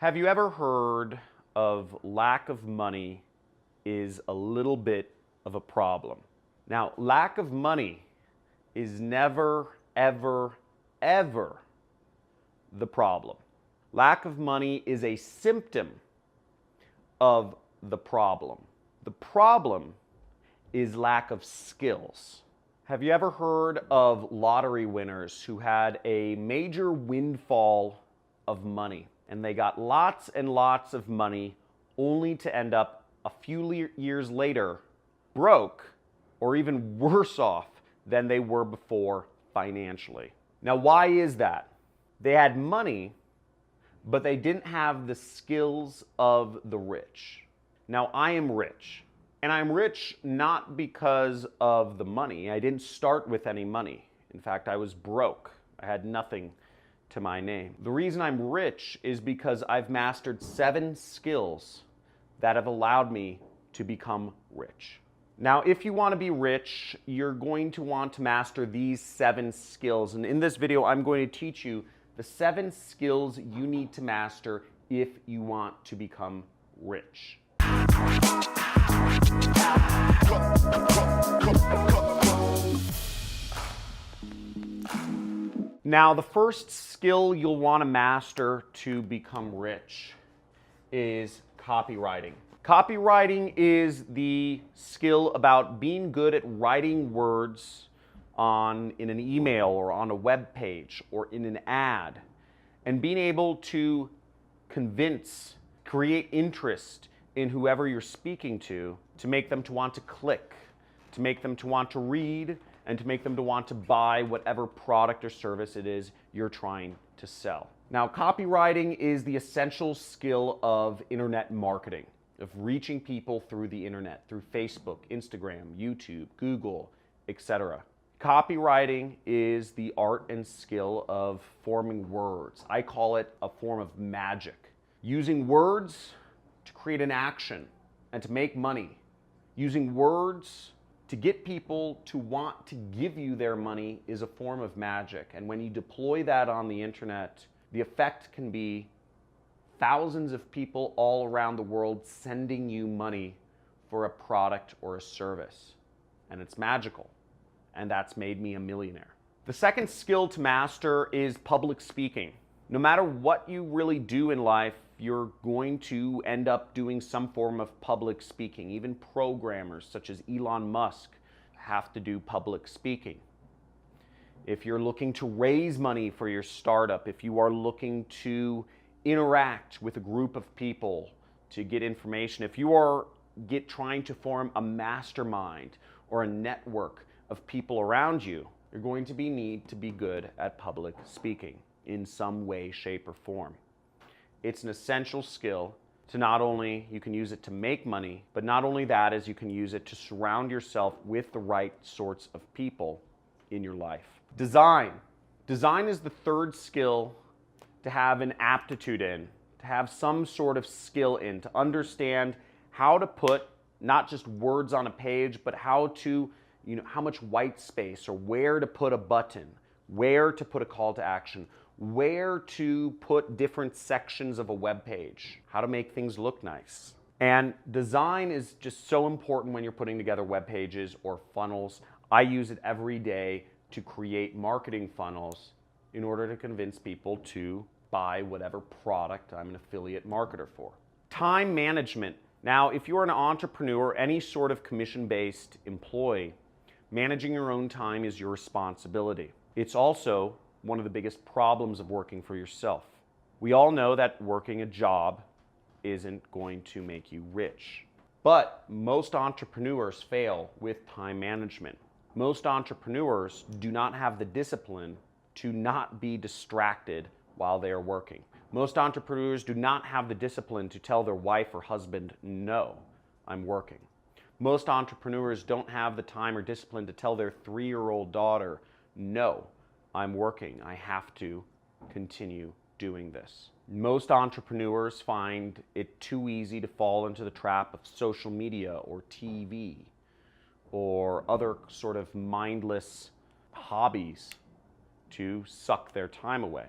Have you ever heard of lack of money is a little bit of a problem? Now, lack of money is never, ever, ever the problem. Lack of money is a symptom of the problem. The problem is lack of skills. Have you ever heard of lottery winners who had a major windfall of money and they got lots and lots of money only to end up a few years later broke or even worse off than they were before financially? Now, why is that? They had money, but they didn't have the skills of the rich. Now, I am rich, and I'm rich not because of the money. I didn't start with any money. In fact, I was broke. I had nothing to my name. The reason I'm rich is because I've mastered 7 skills that have allowed me to become rich. Now, if you want to be rich, you're going to want to master these 7 skills. And in this video, I'm going to teach you the 7 skills you need to master if you want to become rich. Now, the first skill you'll want to master to become rich is copywriting. Copywriting is the skill about being good at writing words in an email or on a web page or in an ad, and being able to convince, create interest in whoever you're speaking to make them to want to click, to make them to want to read, and to make them to want to buy whatever product or service it is you're trying to sell. Now, copywriting is the essential skill of internet marketing, of reaching people through the internet, through Facebook, Instagram, YouTube, Google, etc. Copywriting is the art and skill of forming words. I call it a form of magic. Using words to create an action and to make money. Using words to get people to want to give you their money is a form of magic. And when you deploy that on the internet, the effect can be thousands of people all around the world sending you money for a product or a service. And it's magical. And that's made me a millionaire. The second skill to master is public speaking. No matter what you really do in life, you're going to end up doing some form of public speaking. Even programmers such as Elon Musk have to do public speaking. If you're looking to raise money for your startup, if you are looking to interact with a group of people to get information, if you are trying to form a mastermind or a network of people around you, you're going to need to be good at public speaking in some way, shape, or form. It's an essential skill to not only, you can use it to make money, but not only that, is you can use it to surround yourself with the right sorts of people in your life. Design. Design is the third skill to have an aptitude in, to have some sort of skill in, to understand how to put not just words on a page, but how to, how much white space, or where to put a button, where to put a call to action, where to put different sections of a web page, how to make things look nice. And design is just so important when you're putting together web pages or funnels. I use it every day to create marketing funnels in order to convince people to buy whatever product I'm an affiliate marketer for. Time management. Now, if you're an entrepreneur, any sort of commission-based employee, managing your own time is your responsibility. It's also one of the biggest problems of working for yourself. We all know that working a job isn't going to make you rich. But most entrepreneurs fail with time management. Most entrepreneurs do not have the discipline to not be distracted while they are working. Most entrepreneurs do not have the discipline to tell their wife or husband, no, I'm working. Most entrepreneurs don't have the time or discipline to tell their 3-year-old daughter, no, I'm working. I have to continue doing this. Most entrepreneurs find it too easy to fall into the trap of social media or TV or other sort of mindless hobbies to suck their time away.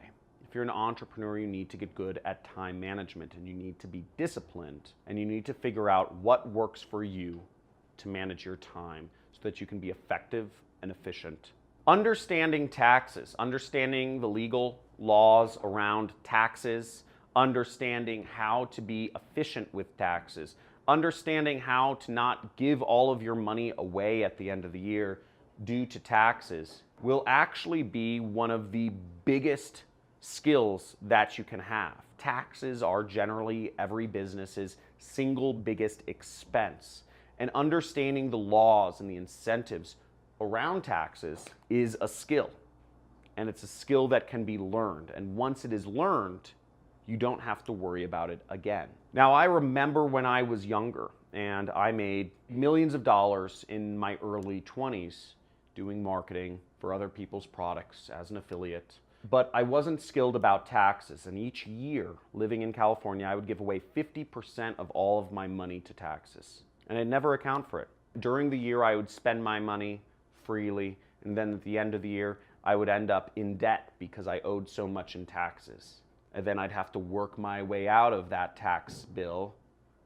If you're an entrepreneur, you need to get good at time management, and you need to be disciplined, and you need to figure out what works for you to manage your time so that you can be effective and efficient. Understanding taxes, understanding the legal laws around taxes, understanding how to be efficient with taxes, understanding how to not give all of your money away at the end of the year due to taxes will actually be one of the biggest skills that you can have. Taxes are generally every business's single biggest expense, and understanding the laws and the incentives around taxes is a skill, and it's a skill that can be learned, and once it is learned, you don't have to worry about it again. Now, I remember when I was younger and I made millions of dollars in my early 20s doing marketing for other people's products as an affiliate. But I wasn't skilled about taxes, and each year living in California, I would give away 50% of all of my money to taxes, and I'd never account for it. During the year, I would spend my money freely, and then at the end of the year, I would end up in debt because I owed so much in taxes. And then I'd have to work my way out of that tax bill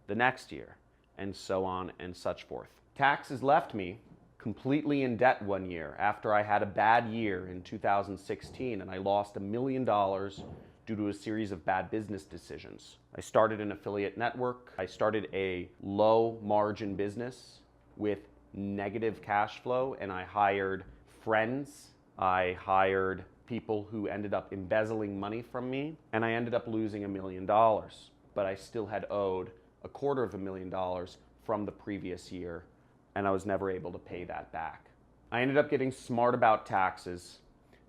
the next year, and so on and such forth. Taxes left me completely in debt one year after I had a bad year in 2016, and I lost $1 million due to a series of bad business decisions. I started an affiliate network. I started a low margin business with negative cash flow, and I hired friends. I hired people who ended up embezzling money from me, and I ended up losing $1 million. But I still had owed $250,000 from the previous year, and I was never able to pay that back. I ended up getting smart about taxes,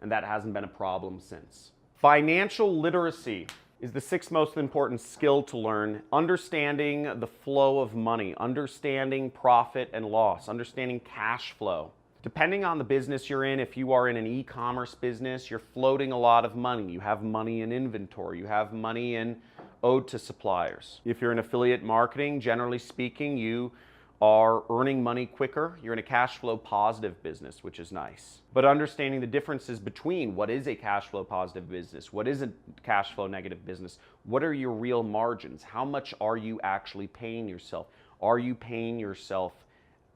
and that hasn't been a problem since. Financial literacy is the sixth most important skill to learn. Understanding the flow of money, understanding profit and loss, understanding cash flow. Depending on the business you're in, if you are in an e-commerce business, you're floating a lot of money. You have money in inventory. You have money owed to suppliers. If you're in affiliate marketing, generally speaking, you are earning money quicker. You're in a cash flow positive business, which is nice. But understanding the differences between what is a cash flow positive business, what is a cash flow negative business, what are your real margins, how much are you actually paying yourself? Are you paying yourself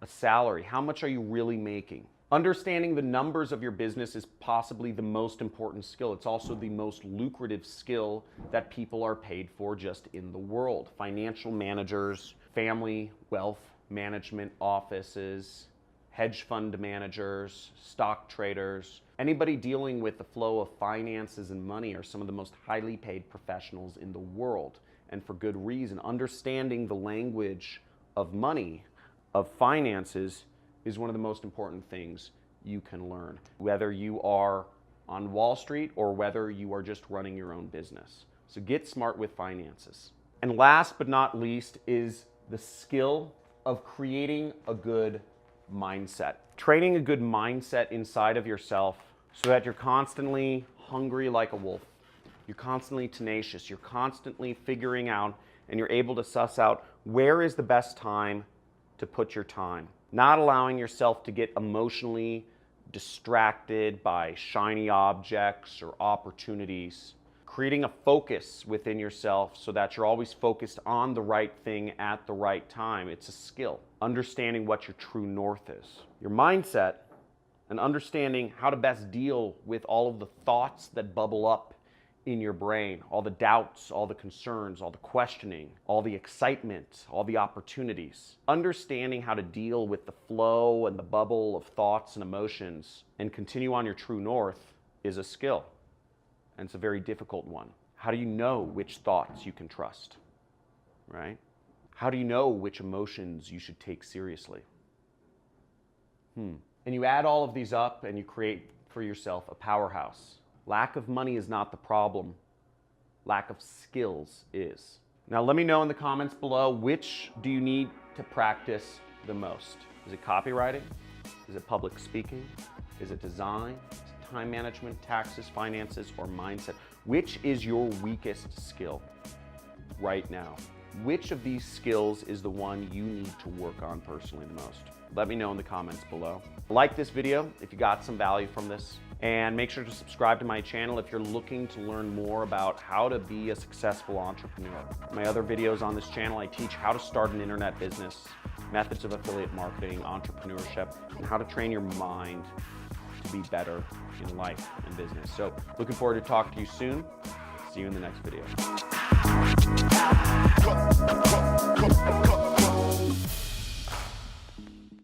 a salary? How much are you really making? Understanding the numbers of your business is possibly the most important skill. It's also the most lucrative skill that people are paid for just in the world. Financial managers, family wealth management offices, hedge fund managers, stock traders, anybody dealing with the flow of finances and money are some of the most highly paid professionals in the world, and for good reason. Understanding the language of money, of finances, is one of the most important things you can learn, whether you are on Wall Street or whether you are just running your own business. So get smart with finances. And last but not least is the skill of creating a good mindset. Training a good mindset inside of yourself so that you're constantly hungry like a wolf. You're constantly tenacious. You're constantly figuring out, and you're able to suss out where is the best time to put your time. Not allowing yourself to get emotionally distracted by shiny objects or opportunities. Creating a focus within yourself so that you're always focused on the right thing at the right time. It's a skill. Understanding what your true north is. Your mindset, and understanding how to best deal with all of the thoughts that bubble up in your brain, all the doubts, all the concerns, all the questioning, all the excitement, all the opportunities. Understanding how to deal with the flow and the bubble of thoughts and emotions and continue on your true north is a skill. And it's a very difficult one. How do you know which thoughts you can trust, right? How do you know which emotions you should take seriously? And you add all of these up and you create for yourself a powerhouse. Lack of money is not the problem. Lack of skills is. Now let me know in the comments below, which do you need to practice the most? Is it copywriting? Is it public speaking? Is it design? Time management, taxes, finances, or mindset? Which is your weakest skill right now? Which of these skills is the one you need to work on personally the most? Let me know in the comments below. Like this video if you got some value from this. And make sure to subscribe to my channel if you're looking to learn more about how to be a successful entrepreneur. My other videos on this channel, I teach how to start an internet business, methods of affiliate marketing, entrepreneurship, and how to train your mind to be better in life and business. So looking forward to talking to you soon. See you in the next video.